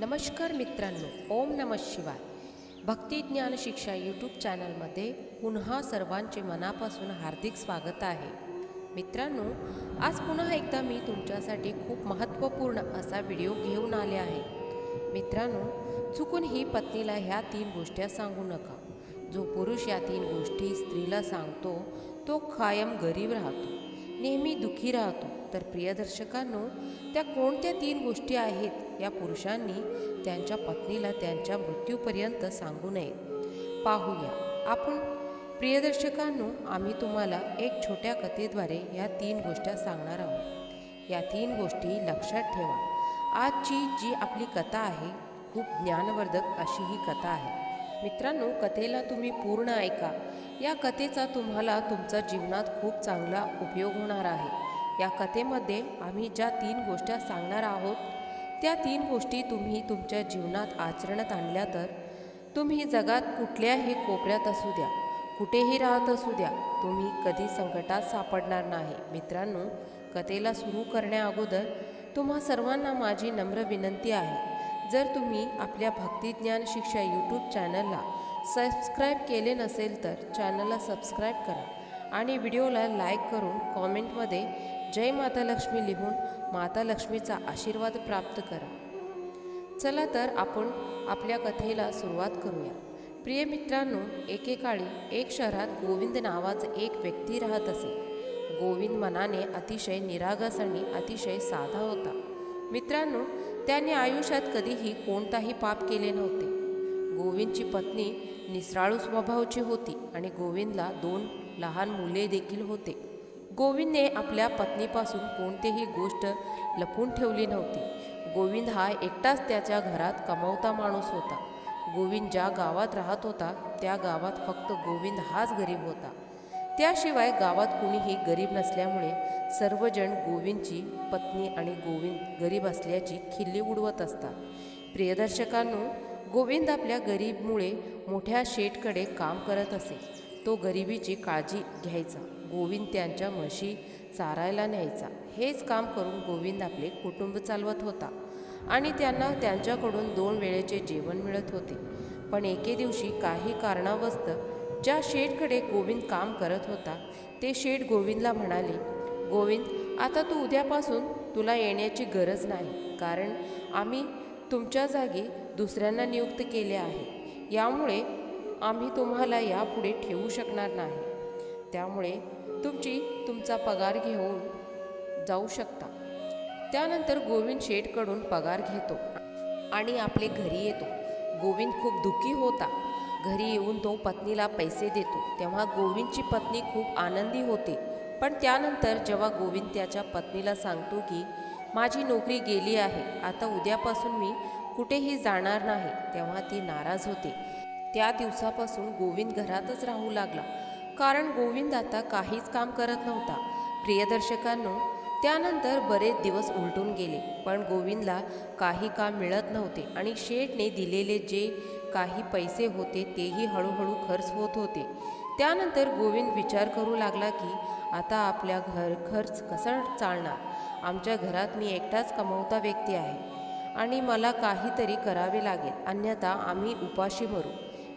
नमस्कार मित्रांनो, ओम नमः शिवाय. भक्ती ज्ञान शिक्षा यूट्यूब चॅनलमध्ये पुन्हा सर्वांचे मनापासून हार्दिक स्वागत आहे. मित्रांनो, आज पुन्हा एकदा मी तुमच्यासाठी खूप महत्त्वपूर्ण असा व्हिडिओ घेऊन आले आहे. मित्रांनो, चुकून ही पत्नीला ह्या 3 गोष्टी सांगू नका. जो पुरुष या 3 गोष्टी स्त्रीला सांगतो तो कायम गरीब राहतो, नेहमी दुःखी राहतो. तर प्रियदर्शकांनो, त्या कोणत्या 3 गोष्टी आहेत या पुरुषांनी त्यांच्या पत्नीला त्यांच्या मृत्यूपर्यंत सांगू नये? पाहूया आपण. प्रियदर्शकांनो, आम्ही तुम्हाला एक छोट्या कथेद्वारे या 3 गोष्टी सांगणार आहोत. या 3 गोष्टी लक्षात ठेवा. आजची जी आपली कथा आहे खूप ज्ञानवर्धक अशी ही कथा आहे. मित्रांनो, कथेला तुम्ही पूर्ण ऐका. या कथेचा तुम्हाला तुमच्या जीवनात खूप चांगला उपयोग होणार आहे. या कथेमध्ये आम्ही ज्या 3 गोष्टी सांगणार आहोत त्या 3 गोष्टी तुम्ही तुमच्या जीवनात आचरणात आणल्या तर तुम्ही जगात कुठल्याही कोपऱ्यात असू द्या, कुठेही राहत असू द्या, तुम्ही कधी संकटात सापडणार नाही. मित्रांनो, कथेला सुरू करण्याअगोदर तुम्हा सर्वांना माझी नम्र विनंती आहे. जर तुम्ही आपल्या भक्ती ज्ञान शिक्षा यूट्यूब चॅनलला सबस्क्राईब केले नसेल तर चॅनलला सबस्क्राईब करा आणि व्हिडिओला लाईक करून कॉमेंटमध्ये जय माता लक्ष्मी लिहून माता लक्ष्मीचा आशीर्वाद प्राप्त करा. चला तर आपण आपल्या कथेला सुरुवात करूया. प्रिय मित्रांनो, एकेकाळी एक शहरात गोविंद नावाचा एक व्यक्ती राहत असे. गोविंद मनाने अतिशय निरागस आणि अतिशय साधा होता. मित्रांनो, त्याने आयुष्यात कधीही कोणताही पाप केले नव्हते. गोविंदची पत्नी निसराळू स्वभावाची होती आणि गोविंदला 2 लहान मुले देखील होते. गोविंदने आपल्या पत्नीपासून कोणतीही गोष्ट लपवून ठेवली नव्हती. गोविंद हा एकटाच त्याच्या घरात कमावता माणूस होता. गोविंद ज्या गावात राहत होता त्या गावात फक्त गोविंद हाच गरीब होता. त्याशिवाय गावात कुणीही गरीब नसल्यामुळे सर्वजण गोविंदची पत्नी आणि गोविंद गरीब असल्याची खिल्ली उडवत असतात. प्रियदर्शकांनो, गोविंद आपल्या गरीबमुळे मोठ्या शेठकडे काम करत असे. तो गरिबीची काळजी घ्यायचा. गोविंद त्यांच्या म्हशी चारायला न्यायचा. हेच काम करून गोविंद आपले कुटुंब चालवत होता आणि त्यांना त्यांच्याकडून 2 वेळेचे जेवण मिळत होते. पण एके दिवशी काही कारणावस्तव ज्या शेठकडे गोविंद काम करत होता ते शेठ गोविंदला म्हणाले, गोविंद, आता तू उद्यापासून तुला येण्याची गरज नाही, कारण आम्ही तुमच्या जागी दुसऱ्यांना नियुक्त केले आहे. यामुळे आम्ही तुम्हाला यापुढे ठेवू शकणार नाही. त्यामुळे तुमचा पगार घेऊन जाऊ शकता. त्यानंतर गोविंद शेठकडून पगार घेतो आणि आपले घरी येतो. गोविंद खूप दुःखी होता. घरी येऊन तो पत्नीला पैसे देतो तेव्हा गोविंदची पत्नी खूप आनंदी होते. पण त्यानंतर जेव्हा गोविंद त्याच्या पत्नीला सांगतो की माझी नोकरी गेली आहे, आता उद्यापासून मी कुठेही जाणार नाही, तेव्हा ती नाराज होते. त्या दिवसापासून गोविंद घरातच राहू लागला, कारण गोविंद आता काहीच काम करत नव्हता. प्रियदर्शकांनो, त्यानंतर बरेच दिवस उलटून गेले पण गोविंदला काही काम मिळत नव्हते आणि शेठने दिलेले जे काही पैसे होते तेही हळूहळू खर्च होत होते. त्यानंतर गोविंद विचार करू लागला की आता आपल्या खर्च कसा चालणार? आमच्या घरात मी एकटाच कमवता व्यक्ती आहे आणि मला काहीतरी करावे लागेल, अन्यथा आम्ही उपाशी मरू.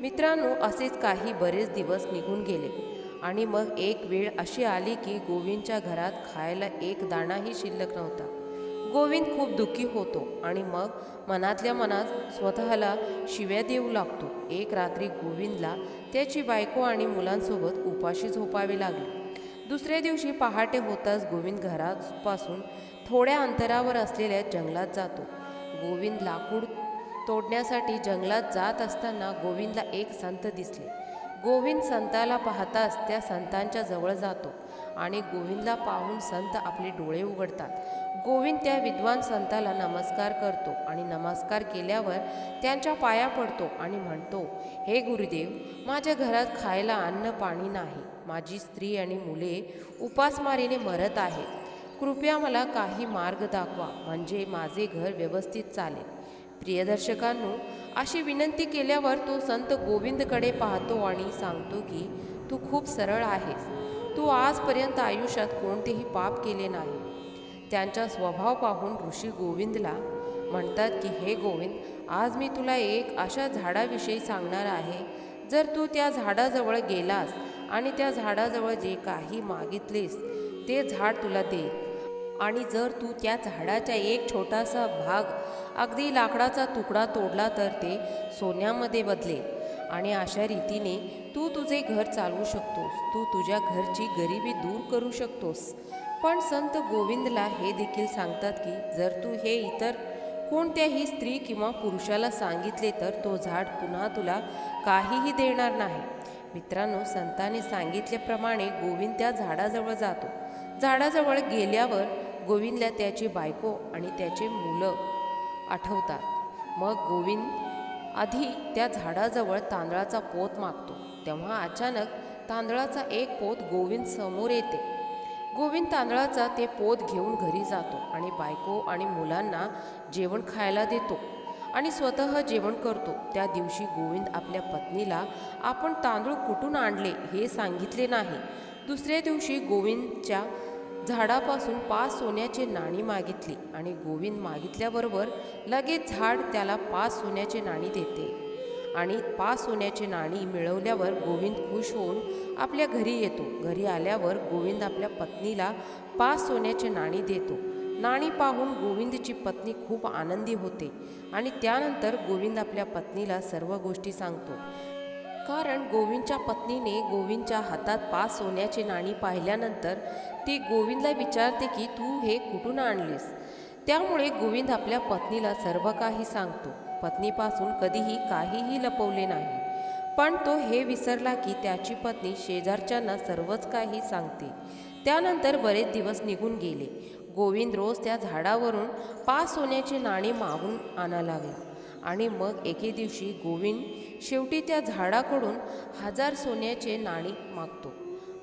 मित्रांनो, असेच काही बरेच दिवस निघून गेले आणि मग एक वेळ अशी आली की गोविंदच्या घरात खायला एक दाणाही शिल्लक नव्हता. गोविंद खूप दुःखी होतो आणि मग मनातल्या मनात स्वतःला शिव्या देऊ लागतो. एक रात्री गोविंदला त्याची बायको आणि मुलांसोबत उपाशी झोपावे लागले. दुसऱ्या दिवशी पहाटे होताच गोविंद घरापासून थोड्या अंतरावर असलेल्या जंगलात जातो. गोविंद लाकूड तोडण्यासाठी जंगलात जात असताना गोविंदला एक संत दिसले. गोविंद संताला पाहताच त्या संतांच्या जवळ जातो आणि गोविंदला पाहून संत आपले डोळे उघडतात. गोविंद त्या विद्वान संताला नमस्कार करतो आणि नमस्कार केल्यावर त्यांच्या पाया पडतो आणि म्हणतो, हे गुरुदेव, माझ्या घरात खायला अन्न पाणी नाही. माझी स्त्री आणि मुले उपासमारीने मरत आहेत. कृपया मला काही मार्ग दाखवा, म्हणजे माझे घर व्यवस्थित चालेल. प्रियदर्शकांनो, अशी विनंती केल्यावर तो संत गोविंदकडे पाहतो आणि सांगतो की तू खूप सरळ आहेस. तू आजपर्यंत आयुष्यात कोणतेही पाप केले नाही. त्यांचा स्वभाव पाहून ऋषी गोविंदला म्हणतात की हे गोविंद, आज मी तुला एक अशा झाडाविषयी सांगणार आहे. जर तू त्या झाडाजवळ गेलास आणि त्या झाडाजवळ जे काही मागितलेस ते झाड तुला देईल. आणि जर तू त्या झाडाचा एक छोटासा भाग, अगदी लाकडाचा तुकडा तोडला तर ते सोन्यामध्ये बदलेल. आणि अशा रीतीने तू तुझे घर चालवू शकतोस, तू तुझ्या घरची गरिबी दूर करू शकतोस. पण संत गोविंदला हे देखील सांगतात की जर तू हे इतर कोणत्याही स्त्री किंवा पुरुषाला सांगितले तर तो झाड पुन्हा तुला काहीही देणार नाही. मित्रांनो, संतांनी सांगितल्याप्रमाणे गोविंद त्या झाडाजवळ जातो. झाडाजवळ गेल्यावर गोविंदला त्याची बायको आणि त्याचे मुलं आठवतात. मग गोविंद आधी त्या झाडाजवळ तांदळाचा पोत मागतो. तेव्हा अचानक तांदळाचा एक पोत गोविंद समोर येते. गोविंद तांदळाचा ते पोत घेऊन घरी जातो आणि बायको आणि मुलांना जेवण खायला देतो आणि स्वतः जेवण करतो. त्या दिवशी गोविंद आपल्या पत्नीला आपण तांदूळ कुठून आणले हे सांगितले नाही. दुसऱ्या दिवशी गोविंदच्या झाडापासून 5 सोन्याचे नाणी मागितली आणि गोविंद मागितल्याबरोबर लगेच झाड त्याला 5 सोन्याचे नाणी देते. आणि 5 सोन्याचे नाणी मिळवल्यावर गोविंद खुश होऊन आपल्या घरी येतो. घरी आल्यावर गोविंद आपल्या पत्नीला 5 सोन्याचे नाणी देतो. नाणी पाहून गोविंदची पत्नी खूप आनंदी होते आणि त्यानंतर गोविंद आपल्या पत्नीला सर्व गोष्टी सांगतो. कारण गोविंदच्या पत्नीने गोविंदच्या हातात 5 सोन्याचे नाणी पाहिल्यानंतर ती गोविंदला विचारते की तू हे कुठून आणलेस. त्यामुळे गोविंद आपल्या पत्नीला सर्व काही सांगतो. पत्नीपासून कधीही काहीही लपवले नाही. पण तो हे विसरला की त्याची पत्नी शेजारच्यांना सर्वच काही सांगते. त्यानंतर बरेच दिवस निघून गेले. गोविंद रोज त्या झाडावरून 5 सोन्याची नाणी मागून आणा लागला. आणि मग एके दिवशी गोविंद शेवटी त्या झाडाकडून 1000 सोन्याचे नाणी मागतो.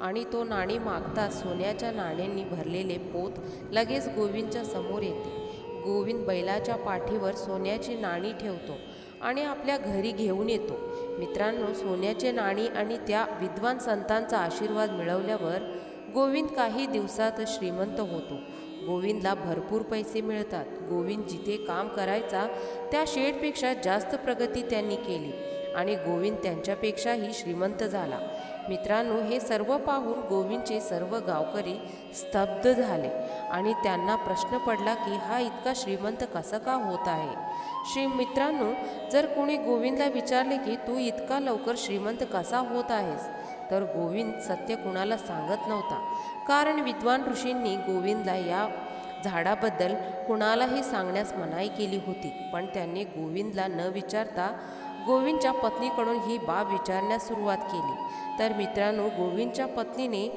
आणि तो नाणी मागता सोन्याच्या नाण्यांनी भरलेले पोत लगेच गोविंदच्या समोर येते. गोविंद बैलाच्या पाठीवर सोन्याची नाणी ठेवतो आणि आपल्या घरी घेऊन येतो. मित्रांनो, सोन्याचे नाणी आणि त्या विद्वान संतांचा आशीर्वाद मिळवल्यावर गोविंद काही दिवसात श्रीमंत होतो. गोविंदला भरपूर पैसे मिळतात. गोविंद जिथे काम करायचा त्या शेडपेक्षा जास्त प्रगती त्यांनी केली आणि गोविंद त्यांच्यापेक्षाही श्रीमंत झाला. मित्रांनो, हे सर्व पाहून गोविंदचे सर्व गावकरी स्तब्ध झाले आणि त्यांना प्रश्न पडला की हा इतका श्रीमंत कसा का होत आहे. मित्रांनो, जर कोणी गोविंदला विचारले की तू इतका लवकर श्रीमंत कसा होत आहेस, तर गोविंद सत्य कुणाला सांगत नव्हता. कारण विद्वान ऋषींनी गोविंदला या झाडाबद्दल कुणालाही सांगण्यास मनाई केली होती. पण त्यांनी गोविंदला न विचारता गोविंदच्या पत्नीकडून ही बाब विचारण्यास सुरुवात केली. तर मित्रांनो, गोविंदच्या पत्नीने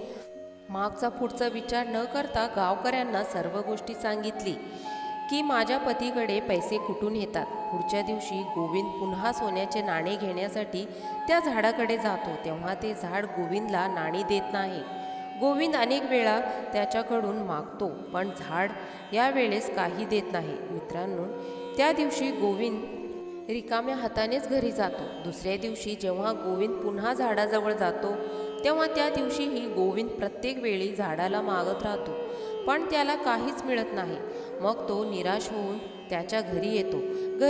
मागचा पुढचा विचार न करता गावकऱ्यांना सर्व गोष्टी सांगितली की माझ्या पतीकडे पैसे कुठून येतात. पुढच्या दिवशी गोविंद पुन्हा सोन्याचे नाणे घेण्यासाठी त्या झाडाकडे जातो. तेव्हा ते झाड गोविंदला नाणी देत नाही. गोविंद अनेक वेळा त्याच्याकडून मागतो, पण झाड यावेळेस काही देत नाही. मित्रांनो, त्या दिवशी गोविंद रिकाम्या हातानेच घरी जातो. दुसऱ्या दिवशी जेव्हा गोविंद पुन्हा झाडाजवळ जातो तेव्हा त्या दिवशीही गोविंद प्रत्येक वेळी झाडाला मागत राहतो, पण त्याला काहीच मिळत नाही. मग तो निराश होऊन त्याच्या घरी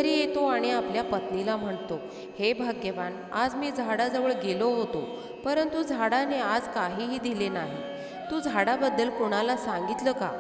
येतो आणि आपल्या पत्नीला म्हणतो, हे भाग्यवान, आज मी झाडाजवळ गेलो होतो, परंतु झाडाने आज काहीही दिले नाही. तू झाडाबद्दल कोणाला सांगितलं का?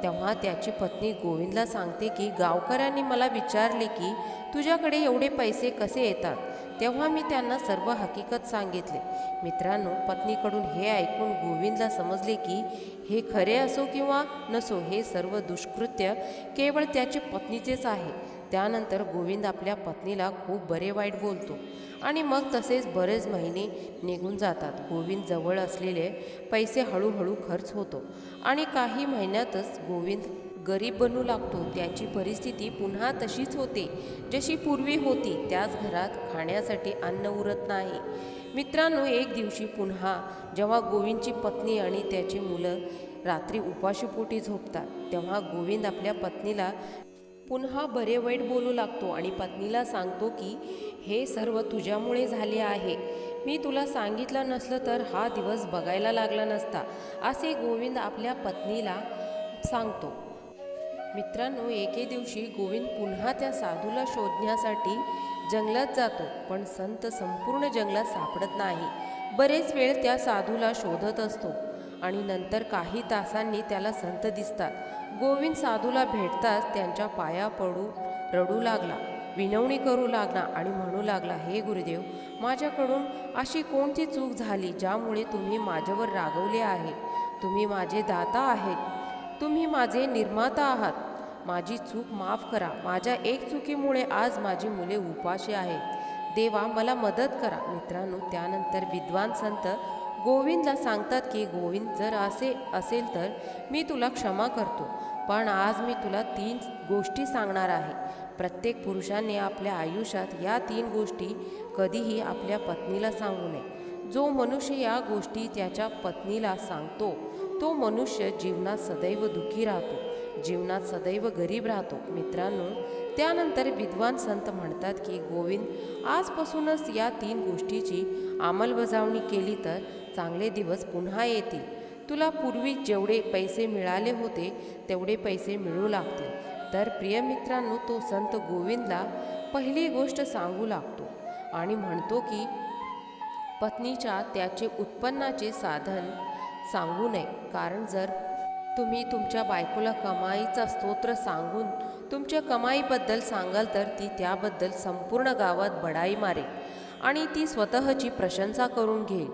तेव्हा त्याची पत्नी गोविंदला सांगते की गावकऱ्यांनी मला विचारले की तुझ्याकडे एवढे पैसे कसे येतात. तेव्हा मी त्यांना सर्व हकीकत सांगितले. मित्रांनो, पत्नीकडून हे ऐकून गोविंदला समजले की हे खरे असो किंवा नसो, हे सर्व दुष्कृत्य केवळ त्याच्या पत्नीचेच आहे. त्यानंतर गोविंद आपल्या पत्नीला खूप बरे वाईट बोलतो आणि मग तसेच बरेच महिने निघून जातात. गोविंद जवळ असलेले पैसे हळूहळू खर्च होतो आणि काही महिन्यातच गोविंद गरीब बनू लागतो. त्याची परिस्थिती पुन्हा तशीच होते जशी पूर्वी होती. त्याच घरात खाण्यासाठी अन्न उरत नाही. मित्रांनो, एक दिवशी पुन्हा जेव्हा गोविंदची पत्नी आणि त्याची मुलं रात्री उपाशीपोटी झोपतात तेव्हा गोविंद आपल्या पत्नीला पुन्हा बरे वाईट बोलू लागतो आणि पत्नीला सांगतो की हे सर्व तुझ्यामुळे झाले आहे. मी तुला सांगितलं नसलं तर हा दिवस बघायला लागला नसता, असे गोविंद आपल्या पत्नीला सांगतो. मित्रांनो, एके दिवशी गोविंद पुन्हा त्या साधूला शोधण्यासाठी जंगलात जातो, पण संत संपूर्ण जंगलात सापडत नाही. बरेच वेळ त्या साधूला शोधत असतो आणि नंतर काही तासांनी त्याला संत दिसतात. गोविंद साधूला भेटताच त्यांच्या पाया पडू रडू लागला, विनवणी करू लागला आणि म्हणू लागला, हे गुरुदेव, माझ्याकडून अशी कोणती चूक झाली ज्यामुळे तुम्ही माझ्यावर रागवले आहे? तुम्ही माझे दाता आहेत, तुम्ही माझे निर्माता आहात. माझी चूक माफ करा. माझ्या एक चुकीमुळे आज माझी मुले उपाशी आहेत. देवा, मला मदत करा. मित्रांनो, त्यानंतर विद्वान संत गोविंदला सांगतात की गोविंद, जर असे असेल तर मी तुला क्षमा करतो, पण आज मी तुला 3 गोष्टी सांगणार आहे. प्रत्येक पुरुषाने आपल्या आयुष्यात या 3 गोष्टी कधीही आपल्या पत्नीला सांगू नये. जो मनुष्य या गोष्टी त्याच्या पत्नीला सांगतो तो मनुष्य जीवनात सदैव दुःखी राहतो, जीवनात सदैव गरीब राहतो. मित्रांनो, त्यानंतर विद्वान संत म्हणतात की गोविंद, आजपासूनच या 3 गोष्टीची अंमलबजावणी केली तर चांगले दिवस पुन्हा येतील. तुला पूर्वी जेवढे पैसे मिळाले होते तेवढे पैसे मिळू लागतील. तर प्रिय मित्रांनो, तो संत गोविंदला पहिली गोष्ट सांगू लागतो आणि म्हणतो की पत्नीच्या त्याचे उत्पन्नाचे साधन सांगू नये, कारण जर तुम्ही तुमच्या बायकोला कमाईचा स्तोत्र सांगून तुमच्या कमाईबद्दल सांगाल तर ती त्याबद्दल संपूर्ण गावात बडाई मारेल आणि ती स्वतःची प्रशंसा करून घेईल.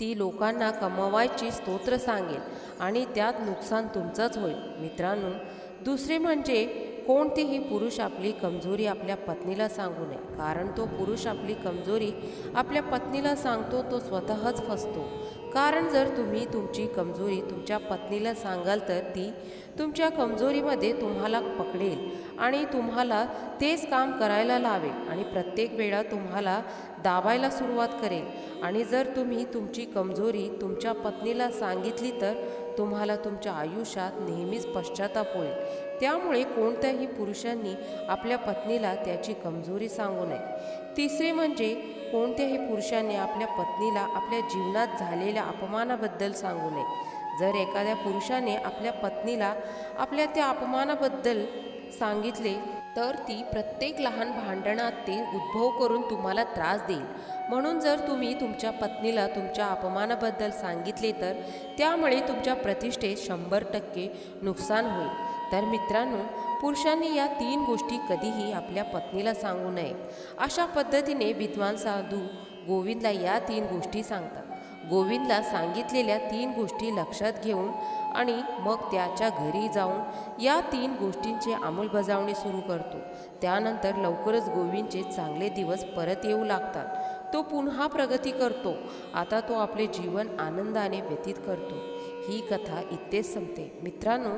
ती लोकांना कमवायची स्तोत्र सांगेल आणि त्यात नुकसान तुमचंच होईल. मित्रांनो, दुसरे म्हणजे कोणतेही पुरुष आपली कमजोरी आपल्या पत्नीला सांगू नये, कारण तो पुरुष आपली कमजोरी आपल्या पत्नीला सांगतो तो स्वतःच फसतो. कारण जर तुम्ही तुमची कमजोरी तुमच्या पत्नीला सांगाल तर ती तुमच्या कमजोरीमध्ये तुम्हाला पकडेल आणि तुम्हाला तेच काम करायला लावेल आणि प्रत्येक वेळा तुम्हाला दाबायला सुरुवात करेल. आणि जर तुम्ही तुमची कमजोरी तुमच्या पत्नीला सांगितली तर तुम्हाला तुमच्या आयुष्यात नेहमीच पश्चाताप होईल. त्यामुळे कोणत्याही पुरुषांनी आपल्या पत्नीला त्याची कमजोरी सांगू नये. तिसरे म्हणजे कोणत्याही पुरुषांनी आपल्या पत्नीला आपल्या जीवनात झालेल्या अपमानाबद्दल सांगू नये. जर एखाद्या पुरुषाने आपल्या पत्नीला आपल्या त्या अपमानाबद्दल सांगितले तर ती प्रत्येक लहान भांडणात ते उद्भव करून तुम्हाला त्रास देईल. म्हणून जर तुम्ही तुमच्या पत्नीला तुमच्या अपमानाबद्दल सांगितले तर त्यामुळे तुमच्या प्रतिष्ठेत 100% नुकसान होईल. तर मित्रांनो, पुरुषांनी या 3 गोष्टी कधीही आपल्या पत्नीला सांगू नयेत. अशा पद्धतीने विद्वान साधू गोविंदला या 3 गोष्टी सांगतात. गोविंदला सांगितलेल्या 3 गोष्टी लक्षात घेऊन आणि मग त्याच्या घरी जाऊन या 3 गोष्टींची अंमलबजावणी सुरू करतो. त्यानंतर लवकरच गोविंदचे चांगले दिवस परत येऊ लागतात. तो पुन्हा प्रगती करतो. आता तो आपले जीवन आनंदाने व्यतीत करतो. ही कथा इथेच संपते. मित्रांनो,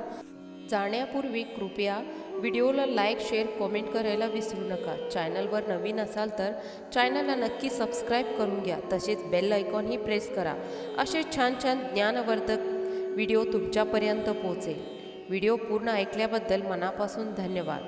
जाण्यापूर्वी कृपया व्हिडिओला लाईक, शेअर, कमेंट करायला विसरू नका. चॅनलवर नवीन असाल तर चॅनलला नक्की सबस्क्राईब करून घ्या. तसेच बेल आयकॉनही प्रेस करा. असे छान छान ज्ञानवर्धक व्हिडिओ तुमच्यापर्यंत पोहोचेल. व्हिडिओ पूर्ण ऐकल्याबद्दल मनापासून धन्यवाद.